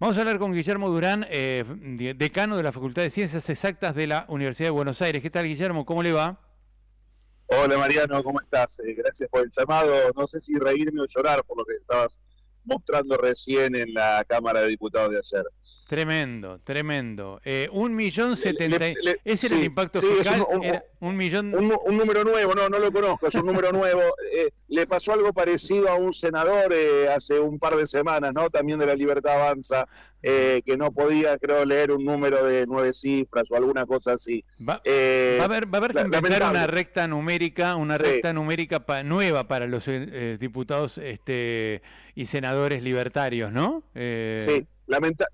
Vamos a hablar con Guillermo Durán, decano de la Facultad de Ciencias Exactas de la Universidad de Buenos Aires. ¿Qué tal, Guillermo? ¿Cómo le va? Hola Mariano, ¿cómo estás? Gracias por el llamado. No sé si reírme o llorar por lo que estabas mostrando recién en la Cámara de Diputados de ayer. Tremendo, tremendo. 1.070.000. ¿Ese era el Sí, impacto sí, es fiscal? Era 1.000.000. un número nuevo, no lo conozco, es un número nuevo. Le pasó algo parecido a un senador hace un par de semanas, ¿no? También de la Libertad Avanza, que no podía, creo, leer un número de 9 cifras o alguna cosa así. Va, va a haber que inventar Lamentable. una recta numérica, Sí, nueva para los diputados y senadores libertarios, ¿no? sí,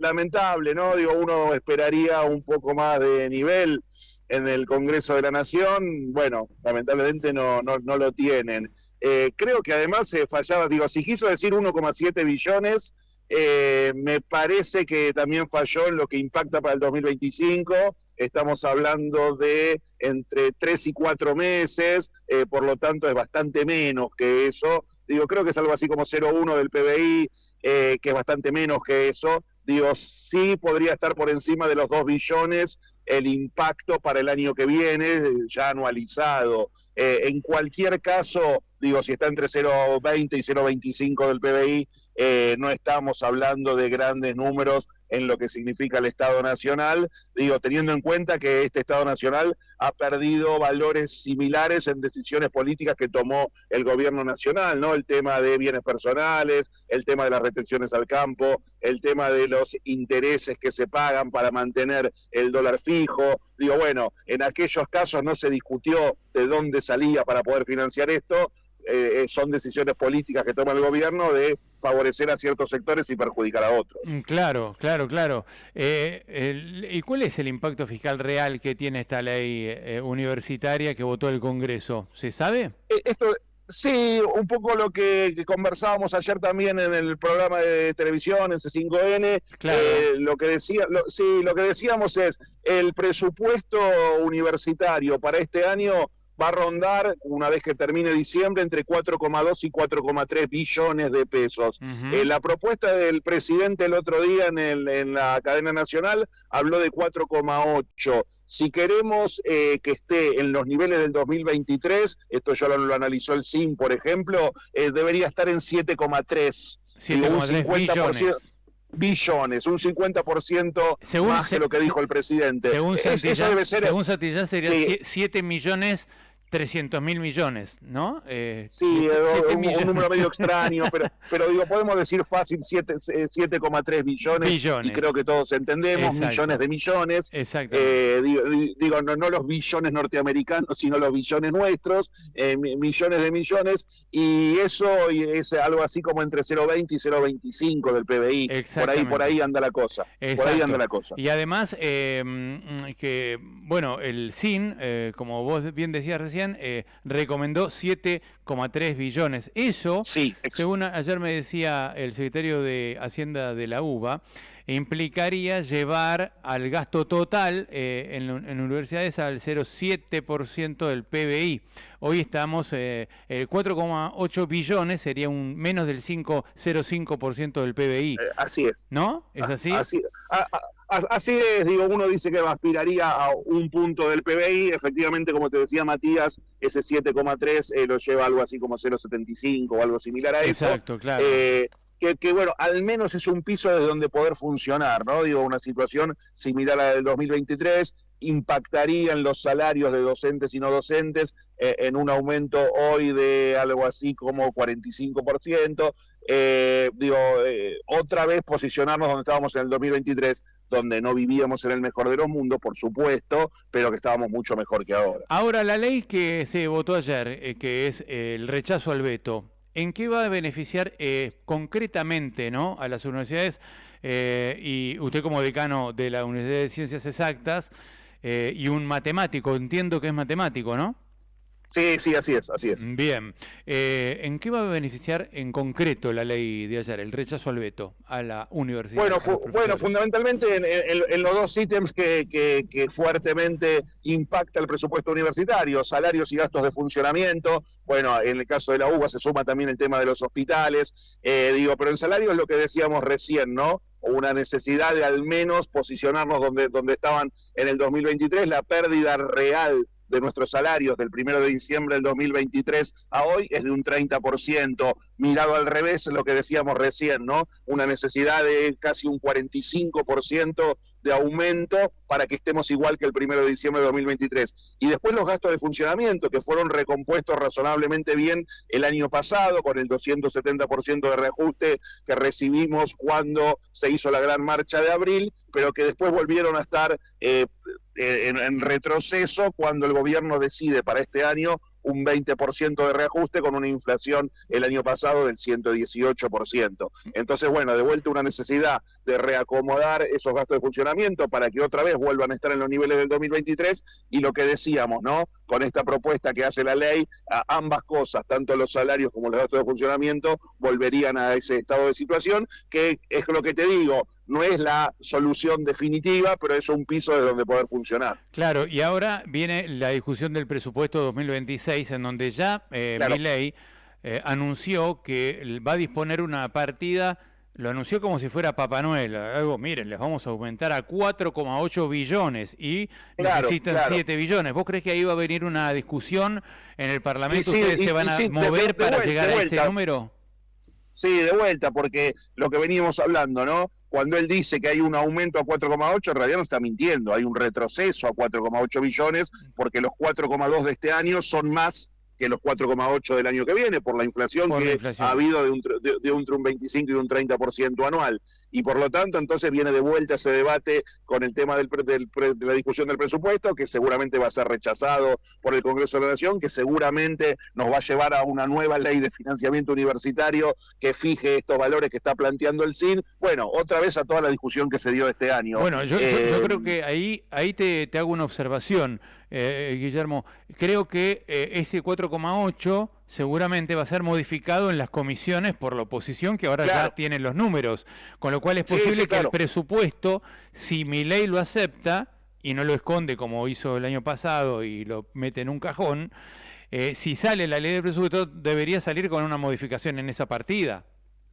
lamentable, ¿no? Digo, uno esperaría un poco más de nivel en el Congreso de la Nación. Bueno, lamentablemente no lo tienen. Creo que además fallaba, digo, si quiso decir 1,7 billones, me parece que también falló en lo que impacta para el 2025. Estamos hablando de entre 3 y 4 meses, por lo tanto es bastante menos que eso. Digo, creo que es algo así como 0,1 del PBI, que es bastante menos que eso. Digo, sí podría estar por encima de los 2 billones el impacto para el año que viene, ya anualizado. En cualquier caso, digo, si está entre 0,20 y 0,25 del PBI, no estamos hablando de grandes números en lo que significa el Estado Nacional, digo, teniendo en cuenta que este Estado Nacional ha perdido valores similares en decisiones políticas que tomó el gobierno nacional, ¿no? El tema de bienes personales, el tema de las retenciones al campo, el tema de los intereses que se pagan para mantener el dólar fijo. Digo, bueno, en aquellos casos no se discutió de dónde salía para poder financiar esto. Son decisiones políticas que toma el gobierno de favorecer a ciertos sectores y perjudicar a otros. Claro, claro, claro. ¿Y cuál es el impacto fiscal real que tiene esta ley universitaria que votó el Congreso? ¿Se sabe? Esto, sí, un poco lo que conversábamos ayer también en el programa de televisión, en C5N, Claro. lo que lo que decíamos es, el presupuesto universitario para este año va a rondar, una vez que termine diciembre, entre 4,2 y 4,3 billones de pesos. Ujú. La propuesta del presidente el otro día en la cadena nacional habló de 4,8. Si queremos que esté en los niveles del 2023, esto ya lo analizó el CIN, por ejemplo, debería estar en 7,3. Digo, un 7,3 50%. billones. Billones, un 50% Según, más que lo que dijo el presidente. según Eso Santillán, debe ser. según Santillán sería Sí, 7.300.000 millones, ¿no? sí, 7 un millones. número medio extraño, pero digo, podemos decir fácil 7,3 billones, y Billones. creo que todos entendemos, millones Exacto. de millones. Exactamente. Digo no los billones norteamericanos, sino los billones nuestros, millones de millones, y eso es algo así como entre 0,20 y 0,25 del PBI. Por Exactamente. ahí anda la cosa. Por ahí anda Exacto. la cosa. Y además, que, bueno, el CIN, como vos bien decías recién, recomendó 7,3 billones. Eso, Sí, según ayer me decía el secretario de Hacienda de la UBA, implicaría llevar al gasto total en universidades al 0,7% del PBI. Hoy estamos, 4,8 billones, sería menos del 5,05% del PBI. así es. ¿No? ¿Es así? Así, así es, digo, uno dice que aspiraría a un punto del PBI, efectivamente, como te decía Matías, ese 7,3 lo lleva algo así como 0,75 o algo similar a eso. Exacto, claro. Bueno, al menos es un piso desde donde poder funcionar, ¿no? Digo, una situación similar a la del 2023 impactaría en los salarios de docentes y no docentes en un aumento hoy de algo así como 45%. Otra vez posicionarnos donde estábamos en el 2023, donde no vivíamos en el mejor de los mundos, por supuesto, pero que estábamos mucho mejor que ahora. Ahora, la ley que se votó ayer, que es el rechazo al veto, ¿en qué va a beneficiar concretamente, ¿no?, a las universidades? Y usted como decano de la Universidad de Ciencias Exactas y un matemático, entiendo que es matemático, ¿no? Sí, sí, así es, así es. Bien. ¿En qué va a beneficiar en concreto la ley de ayer, el rechazo al veto a la universidad? Bueno, fundamentalmente en los dos ítems que fuertemente impacta el presupuesto universitario, salarios y gastos de funcionamiento. Bueno, en el caso de la UBA se suma también el tema de los hospitales, pero en salarios lo que decíamos recién, ¿no? o una necesidad de al menos posicionarnos donde estaban en el 2023. La pérdida real de nuestros salarios del 1 de diciembre del 2023 a hoy es de un 30%, mirado al revés, lo que decíamos recién, ¿no? Una necesidad de casi un 45% de aumento para que estemos igual que el 1 de diciembre de 2023. Y después los gastos de funcionamiento, que fueron recompuestos razonablemente bien el año pasado, con el 270% de reajuste que recibimos cuando se hizo la gran marcha de abril, pero que después volvieron a estar en retroceso cuando el gobierno decide para este año un 20% de reajuste con una inflación el año pasado del 118%. Entonces, bueno, de vuelta una necesidad de reacomodar esos gastos de funcionamiento para que otra vez vuelvan a estar en los niveles del 2023 y lo que decíamos, ¿no? Con esta propuesta que hace la ley, a ambas cosas, tanto los salarios como los gastos de funcionamiento, volverían a ese estado de situación, que es lo que te digo, no es la solución definitiva, pero es un piso de donde poder funcionar. Claro, y ahora viene la discusión del presupuesto 2026, en donde ya Claro. Milei anunció que va a disponer una partida, lo anunció como si fuera Papá Noel, algo, miren, les vamos a aumentar a 4,8 billones y necesitan 7 billones. ¿Vos crees que ahí va a venir una discusión en el Parlamento? Sí, ¿Ustedes se van a mover para llegar a ese número? Sí, de vuelta, porque lo que veníamos hablando, ¿no? Cuando él dice que hay un aumento a 4,8, en realidad no está mintiendo, hay un retroceso a 4,8 billones, porque los 4,2 de este año son más que los 4,8 del año que viene, por la inflación ha habido de un 25 y un 30% anual. Y por lo tanto, entonces viene de vuelta ese debate con el tema de la discusión del presupuesto, que seguramente va a ser rechazado por el Congreso de la Nación, que seguramente nos va a llevar a una nueva ley de financiamiento universitario que fije estos valores que está planteando el CIN. Bueno, otra vez a toda la discusión que se dio este año. Bueno, yo creo que ahí te hago una observación, Guillermo. Creo que ese 4,8 seguramente va a ser modificado en las comisiones por la oposición, que ahora ya tienen los números, con lo cual es posible que el presupuesto, si Milei lo acepta y no lo esconde como hizo el año pasado y lo mete en un cajón, si sale la ley del presupuesto debería salir con una modificación en esa partida,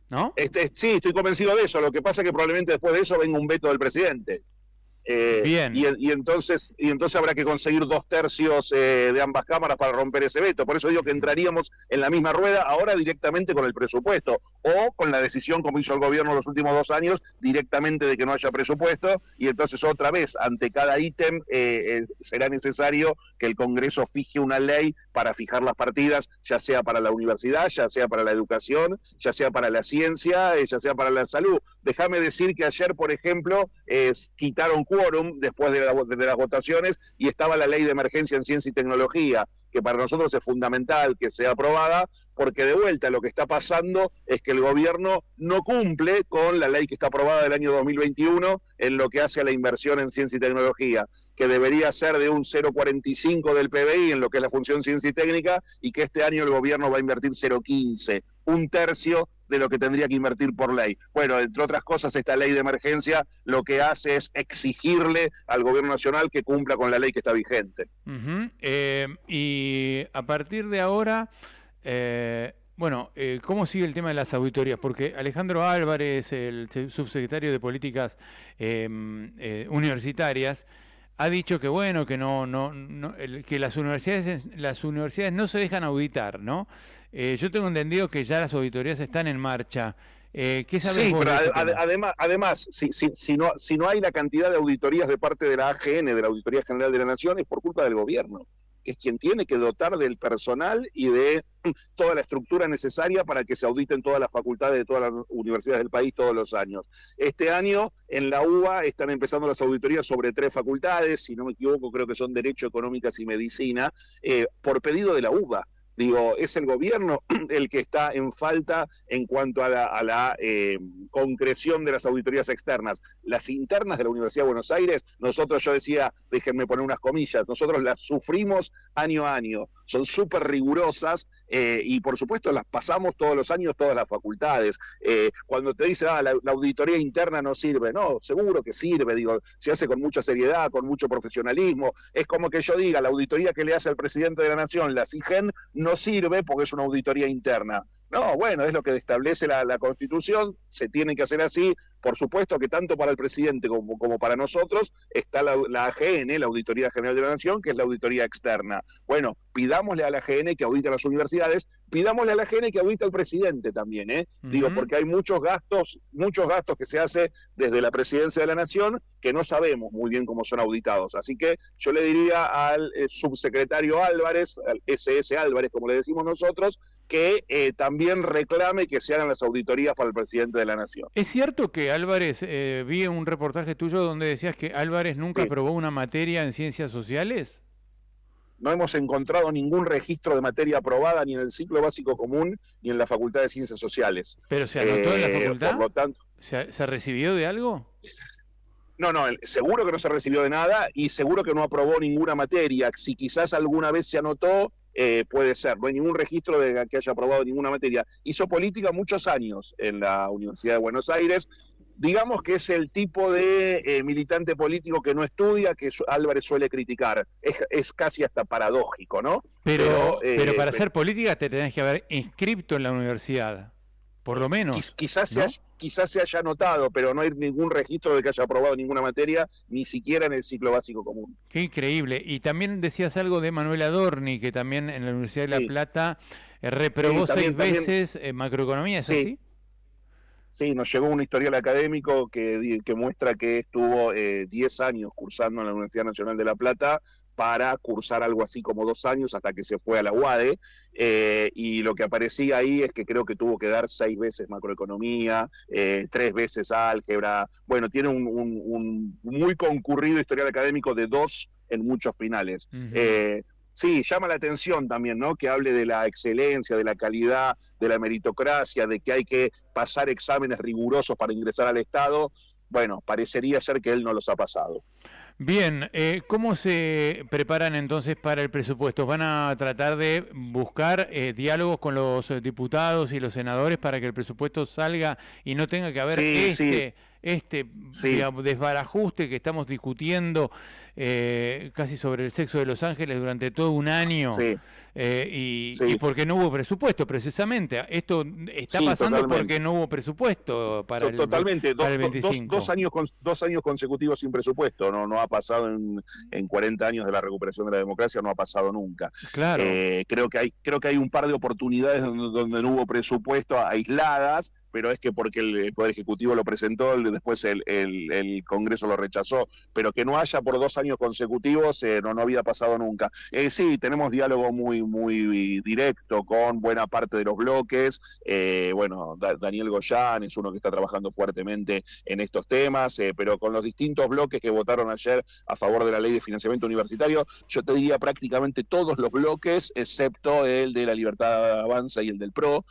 ¿no? Sí, estoy convencido de eso. Lo que pasa es que probablemente después de eso venga un veto del presidente. Bien. Y entonces habrá que conseguir 2/3 de ambas cámaras para romper ese veto. Por eso digo que entraríamos en la misma rueda ahora directamente con el presupuesto o con la decisión, como hizo el gobierno los últimos 2 años, directamente de que no haya presupuesto, y entonces otra vez ante cada ítem será necesario que el Congreso fije una ley para fijar las partidas, ya sea para la universidad, ya sea para la educación, ya sea para la ciencia, ya sea para la salud. Déjame decir que ayer, por ejemplo, quitaron quórum después de las votaciones y estaba la ley de emergencia en ciencia y tecnología, que para nosotros es fundamental que sea aprobada, porque de vuelta lo que está pasando es que el gobierno no cumple con la ley que está aprobada del año 2021 en lo que hace a la inversión en ciencia y tecnología, que debería ser de un 0,45 del PBI en lo que es la función ciencia y técnica, y que este año el gobierno va a invertir 0,15, 1/3 de lo que tendría que invertir por ley. Bueno, entre otras cosas, esta ley de emergencia lo que hace es exigirle al gobierno nacional que cumpla con la ley que está vigente. Y a partir de ahora, ¿cómo sigue el tema de las auditorías? Porque Alejandro Álvarez, el subsecretario de Políticas Universitarias, ha dicho que bueno, que que las universidades no se dejan auditar, ¿no? Yo tengo entendido que ya las auditorías están en marcha. ¿Qué sabes sí, vos pero de además si no hay la cantidad de auditorías de parte de la AGN, de la Auditoría General de la Nación, es por culpa del gobierno, que es quien tiene que dotar del personal y de toda la estructura necesaria para que se auditen todas las facultades de todas las universidades del país todos los años. Este año en la UBA están empezando las auditorías sobre 3 facultades, si no me equivoco creo que son Derecho, Económicas y Medicina, por pedido de la UBA. Digo, es el gobierno el que está en falta en cuanto a la concreción de las auditorías externas. Las internas de la Universidad de Buenos Aires, yo decía, déjenme poner unas comillas, nosotros las sufrimos año a año, son súper rigurosas y por supuesto las pasamos todos los años todas las facultades. Cuando te dicen, la auditoría interna no sirve, no, seguro que sirve, digo, se hace con mucha seriedad, con mucho profesionalismo. Es como que yo diga, la auditoría que le hace al presidente de la Nación, la CIGEN, no sirve porque es una auditoría interna. No, bueno, es lo que establece la Constitución, se tiene que hacer así, por supuesto que tanto para el presidente como para nosotros está la AGN, la Auditoría General de la Nación, que es la auditoría externa. Bueno, pidámosle a la AGN que audite a las universidades, pidámosle a la AGN que audite al presidente también, Digo, porque hay muchos gastos que se hace desde la Presidencia de la Nación que no sabemos muy bien cómo son auditados. Así que yo le diría al subsecretario Álvarez, al SS Álvarez, como le decimos nosotros, que también reclame que se hagan las auditorías para el presidente de la Nación. ¿Es cierto que Álvarez, vi un reportaje tuyo donde decías que Álvarez nunca aprobó una materia en ciencias sociales? No hemos encontrado ningún registro de materia aprobada ni en el ciclo básico común ni en la Facultad de Ciencias Sociales. ¿Pero se anotó en la facultad? Por lo tanto, ¿Se recibió de algo? No, seguro que no se recibió de nada y seguro que no aprobó ninguna materia. Si quizás alguna vez se anotó, puede ser. No hay ningún registro de que haya aprobado ninguna materia. Hizo política muchos años en la Universidad de Buenos Aires. Digamos que es el tipo de militante político que no estudia, que Álvarez suele criticar. Es casi hasta paradójico, ¿no? Pero para hacer política te tenés que haber inscrito en la universidad, por lo menos. Quizás se haya notado, pero no hay ningún registro de que haya aprobado ninguna materia, ni siquiera en el ciclo básico común. Qué increíble. Y también decías algo de Manuel Adorni, que también en la Universidad de La Plata reprobó seis veces macroeconomía, ¿es así? Sí, nos llegó un historial académico que muestra que estuvo 10 años cursando en la Universidad Nacional de La Plata para cursar algo así como 2 años hasta que se fue a la UADE, y lo que aparecía ahí es que creo que tuvo que dar 6 veces macroeconomía, 3 veces álgebra. Bueno, tiene un muy concurrido historial académico de 2 en muchos finales. Sí, llama la atención también, ¿no? Que hable de la excelencia, de la calidad, de la meritocracia, de que hay que pasar exámenes rigurosos para ingresar al Estado. Bueno, parecería ser que él no los ha pasado. Bien, ¿cómo se preparan entonces para el presupuesto? ¿Van a tratar de buscar diálogos con los diputados y los senadores para que el presupuesto salga y no tenga que haber digamos, desbarajuste que estamos discutiendo casi sobre el sexo de Los Ángeles durante todo un año? Y porque no hubo presupuesto, precisamente. Esto está pasando totalmente, porque no hubo presupuesto para el 25. 2 años consecutivos sin presupuesto. No ha pasado en 40 años de la recuperación de la democracia, no ha pasado nunca. Claro. Creo que hay un par de oportunidades donde no hubo presupuesto aisladas, pero es que porque el Poder Ejecutivo lo presentó, después el Congreso lo rechazó, pero que no haya por 2 años consecutivos no había pasado nunca. Sí, tenemos diálogo muy directo con buena parte de los bloques. Bueno, Daniel Goyán es uno que está trabajando fuertemente en estos temas, pero con los distintos bloques que votaron ayer a favor de la ley de financiamiento universitario, yo te diría prácticamente todos los bloques, excepto el de la Libertad Avanza y el del PRO.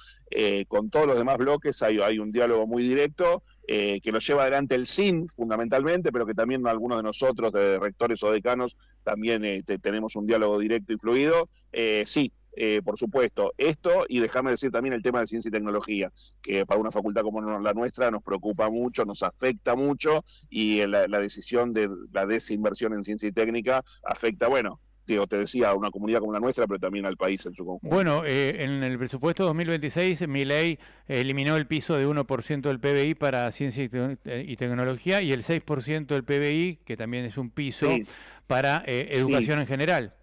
Con todos los demás bloques hay un diálogo muy directo, que lo lleva adelante el SIN fundamentalmente, pero que también algunos de nosotros, de rectores o decanos, también tenemos un diálogo directo y fluido. Sí, por supuesto, esto, y déjame decir también el tema de ciencia y tecnología, que para una facultad como la nuestra nos preocupa mucho, nos afecta mucho, y la decisión de la desinversión en ciencia y técnica afecta, bueno, te decía, a una comunidad como la nuestra, pero también al país en su conjunto. Bueno, en el presupuesto 2026, Milei eliminó el piso de 1% del PBI para ciencia y tecnología y el 6% del PBI, que también es un piso, para educación en general.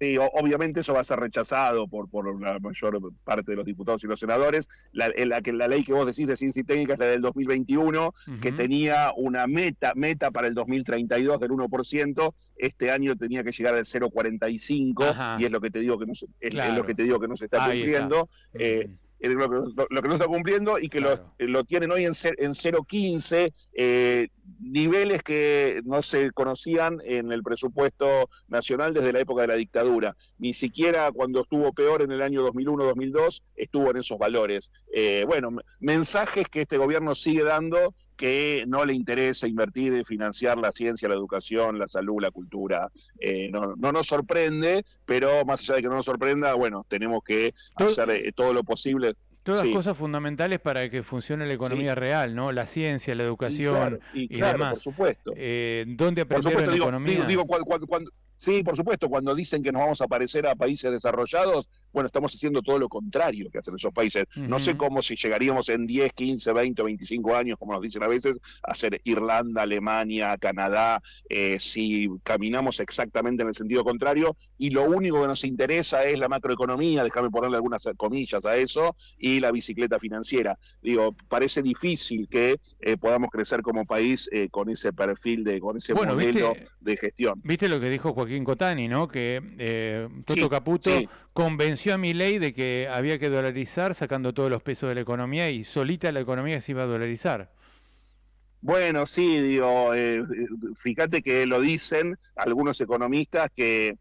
Sí, obviamente eso va a ser rechazado por la mayor parte de los diputados y los senadores. La ley que vos decís de ciencia y técnica es la del 2021, que tenía una meta para el 2032 del 1%. Este año tenía que llegar al 0,45, y es lo que te digo que no se está cumpliendo. Lo que no está cumpliendo, y que lo tienen hoy en 0,15, niveles que no se conocían en el presupuesto nacional desde la época de la dictadura. Ni siquiera cuando estuvo peor en el año 2001-2002 estuvo en esos valores. Bueno, mensajes que este gobierno sigue dando, que no le interesa invertir y financiar la ciencia, la educación, la salud, la cultura. No nos sorprende, pero más allá de que no nos sorprenda, bueno, tenemos que hacer todo lo posible. Todas cosas fundamentales para que funcione la economía real, ¿no? La ciencia, la educación y demás. Por supuesto. ¿Dónde aprendieron la economía? Sí, por supuesto, cuando dicen que nos vamos a parecer a países desarrollados, Bueno, estamos haciendo todo lo contrario que hacen esos países. No sé cómo si llegaríamos en 10, 15, 20 o 25 años, como nos dicen a veces, a ser Irlanda, Alemania, Canadá, si caminamos exactamente en el sentido contrario, y lo único que nos interesa es la macroeconomía, déjame ponerle algunas comillas a eso, y la bicicleta financiera. Digo, parece difícil que podamos crecer como país con ese perfil, con ese modelo de gestión. ¿Viste lo que dijo Joaquín Cotani, no? Que Toto Caputo convenció a Milei de que había que dolarizar, sacando todos los pesos de la economía, y solita la economía se iba a dolarizar. Bueno, sí, digo, fíjate que lo dicen algunos economistas que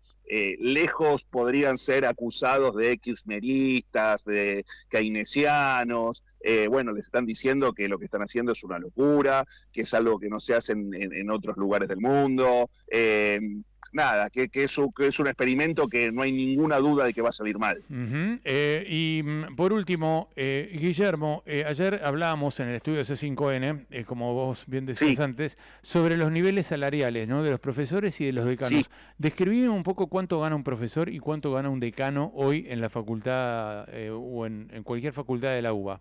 lejos podrían ser acusados de kirchneristas, de keynesianos. Bueno, les están diciendo que lo que están haciendo es una locura, que es algo que no se hace en otros lugares del mundo. Nada, que es un experimento que no hay ninguna duda de que va a salir mal. Y por último, Guillermo, ayer hablábamos en el estudio C5N, como vos bien decías antes, sobre los niveles salariales, ¿no?, de los profesores y de los decanos. Describime un poco cuánto gana un profesor y cuánto gana un decano hoy en la facultad o en cualquier facultad de la UBA.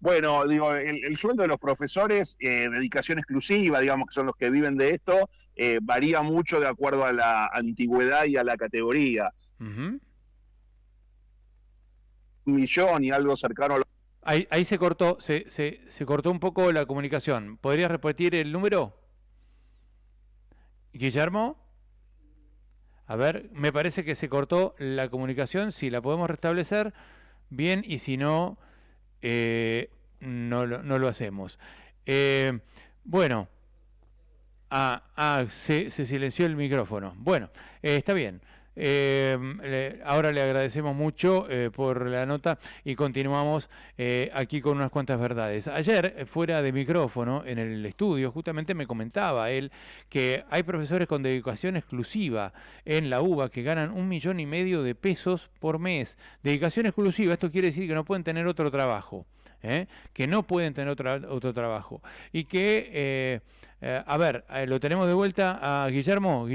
Bueno, digo, el sueldo de los profesores, dedicación exclusiva, digamos que son los que viven de esto, varía mucho de acuerdo a la antigüedad y a la categoría. Un millón y algo cercano a lo... Ahí se cortó, se cortó un poco la comunicación. ¿Podrías repetir el número? Guillermo. A ver, me parece que se cortó la comunicación. Si la podemos restablecer, bien, y si no, no lo hacemos. Bueno. Se silenció el micrófono. Bueno, está bien. Ahora le agradecemos mucho por la nota y continuamos aquí con unas cuantas verdades. Ayer, fuera de micrófono, en el estudio, justamente me comentaba él que hay profesores con dedicación exclusiva en la UBA que ganan 1,5 millones de pesos por mes. Dedicación exclusiva, esto quiere decir que no pueden tener otro trabajo. Que no pueden tener otro trabajo. Y que... a ver, lo tenemos de vuelta a Guillermo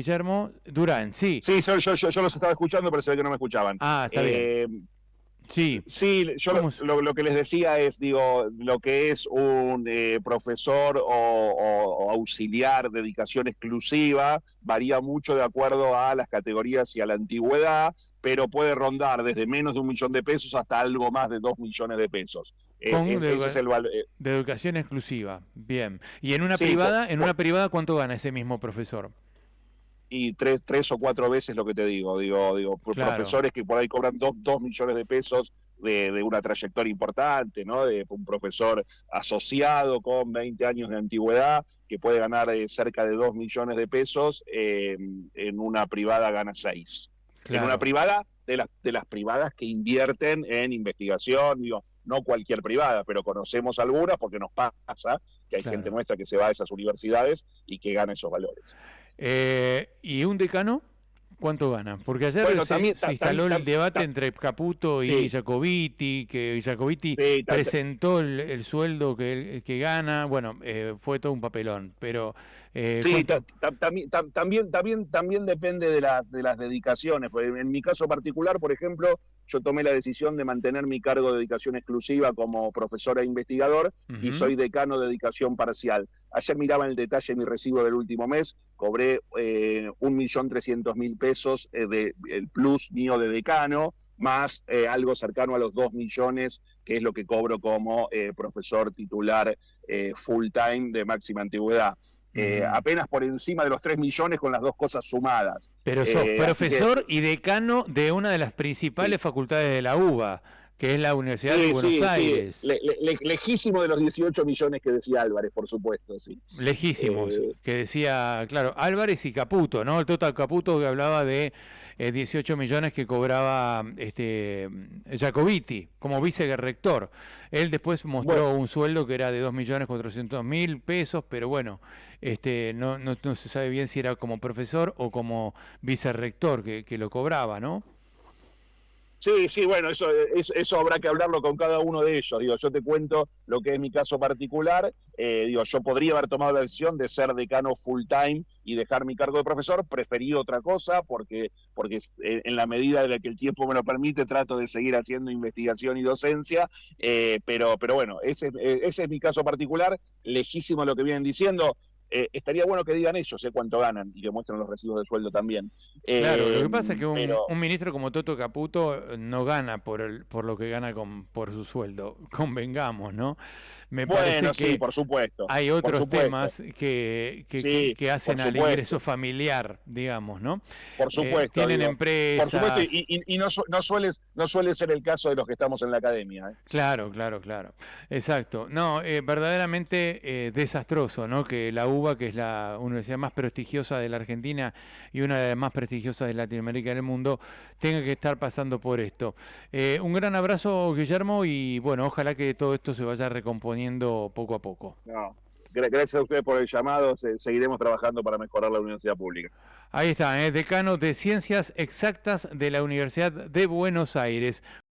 Durán, sí. Sí, yo los estaba escuchando, pero se ve que no me escuchaban. Ah, está bien. Sí, yo lo que les decía es, digo, lo que es un profesor o auxiliar de dedicación exclusiva varía mucho de acuerdo a las categorías y a la antigüedad, pero puede rondar desde menos de 1 millón de pesos hasta algo más de 2 millones de pesos. Ese es el valor. De educación exclusiva, bien. ¿Y en una privada cuánto gana ese mismo profesor? Y tres o cuatro veces lo que te digo, claro. Profesores que por ahí cobran 2 millones de pesos de una trayectoria importante, ¿no? De un profesor asociado con 20 años de antigüedad que puede ganar cerca de 2 millones de pesos, en una privada gana 6. Claro. En una privada, de las privadas que invierten en investigación, digo, no cualquier privada, pero conocemos algunas porque nos pasa que hay gente nuestra que se va a esas universidades y que gana esos valores. ¿Y un decano cuánto gana? Porque ayer se instaló el debate entre Caputo y Jacobiti, que Jacobiti presentó el sueldo que gana. Bueno, fue todo un papelón, pero... también depende de las dedicaciones. En mi caso particular, por ejemplo, yo tomé la decisión de mantener mi cargo de dedicación exclusiva como profesor e investigador y soy decano de dedicación parcial. Ayer miraba en el detalle mi recibo del último mes, cobré 1.300.000 pesos el plus mío de decano, más algo cercano a los 2 millones, que es lo que cobro como profesor titular full time de máxima antigüedad. Apenas por encima de los 3 millones con las dos cosas sumadas. Pero sos profesor y decano de una de las principales facultades de la UBA, que es la Universidad de Buenos Aires. Lejísimo de los 18 millones que decía Álvarez, por supuesto, sí. Lejísimos, que decía, claro, Álvarez y Caputo, ¿no? El total Caputo que hablaba de 18 millones que cobraba Jacobiti como vicerrector. Él después mostró un sueldo que era de 2.400.000 pesos, pero bueno, no se sabe bien si era como profesor o como vicerrector que lo cobraba, ¿no? Sí, sí, bueno, eso habrá que hablarlo con cada uno de ellos. Digo, yo te cuento lo que es mi caso particular. Digo, yo podría haber tomado la decisión de ser decano full time y dejar mi cargo de profesor. Preferí otra cosa porque en la medida en la que el tiempo me lo permite trato de seguir haciendo investigación y docencia. Pero bueno, ese es mi caso particular. Lejísimo lo que vienen diciendo. Estaría bueno que digan ellos cuánto ganan y que muestren los recibos de sueldo también. Claro, lo que pasa es que Pero un ministro como Toto Caputo no gana por lo que gana por su sueldo, convengamos, ¿no? Me parece bueno, sí, que por supuesto, hay por otros supuesto. temas Sí, que por hacen al ingreso supuesto, familiar, digamos, ¿no? por supuesto, Tienen digo. Por supuesto, empresas. y no suele ser el caso de los que estamos en la academia. Claro, claro, claro. Exacto. No, verdaderamente desastroso, ¿no? Que la UBA, que es la universidad más prestigiosa de la Argentina y una de las más prestigiosas de Latinoamérica y del mundo, tenga que estar pasando por esto. Un gran abrazo, Guillermo, y bueno, ojalá que todo esto se vaya recomponiendo poco a poco. No. Gracias a ustedes por el llamado. Seguiremos trabajando para mejorar la universidad pública. Ahí está, decano de Ciencias Exactas de la Universidad de Buenos Aires.